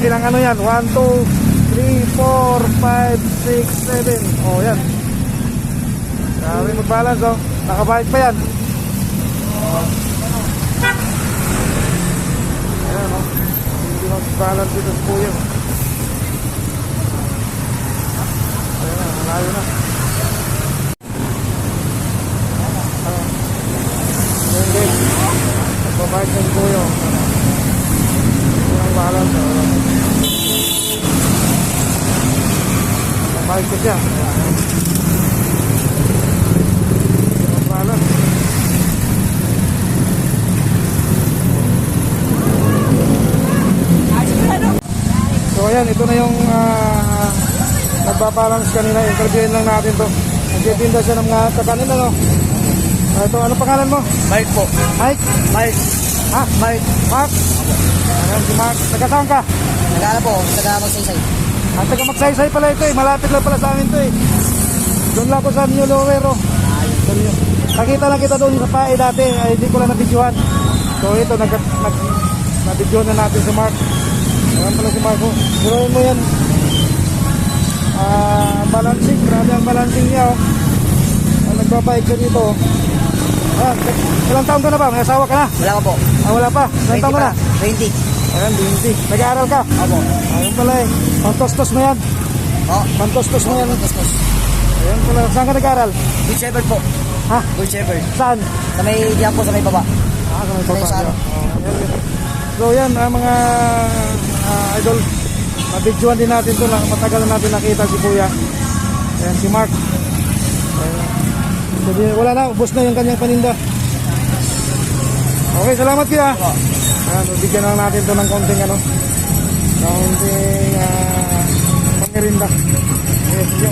Kabilang ano yan, 1, 2, 3, 4, 5, 6, 7. Oh, yan. Grabe mag-balance, oh. Nakabike pa yan. Ayan, oh. Hindi mag-balance dito sa kuya. Ayan na, malayo na. Ayan din. Nagbabike na si kuya. Ayan ang balance, oh. Nagbabike ko siya. So ayan, ito na yung nagbabalance kanina. Interviewin lang natin to. Nagtitinda siya ng mga kakanin, ano? Ito, ano pangalan mo? Mike po. Mike? Mike. Ha? Mike. Mark? Ayan si Mark. Taga-saan ka? Nagala po. Taga-magsaysay. Taga Magsaysay pala ito eh. Malapit lang pala sa amin to eh. Doon lang ko sa New Lowero. Nakita lang kita doon sa PAE dati. Ay, hindi ko lang nabidyohan. So ito, nabidyohan na natin si Mark. Ayan pala si Marco. Suruhin mo yan. Balancing. Grabe ang balancing niya, oh. Nagbabike siya dito, oh. Ayan. Ilang taon ka na ba? May asawa ka na? Wala ka po. Wala pa. Ilang taon ka na? 20. Ayan, 20. Nag-aaral ka? Opo. Ayan pala eh. Pantostos mo yan. Oh. Pantostos mo yan. Pantostos. Ayan pala. Saan ka nag-aaral? Good Shepherd po. Ha? Good Shepherd. Saan? Sa may diyan po, sa may baba. Sa may Sa may baba. saro. So yan, mga idol. Nabidyohan din natin ito. Matagal na natin nakita si Kuya. Ayan, si Mark. So, wala na, ubos na yung kanyang paninda. Okay, salamat Kuya. Ayan, bigyan lang natin ito ng konting konting pangirinda. Okay, sige.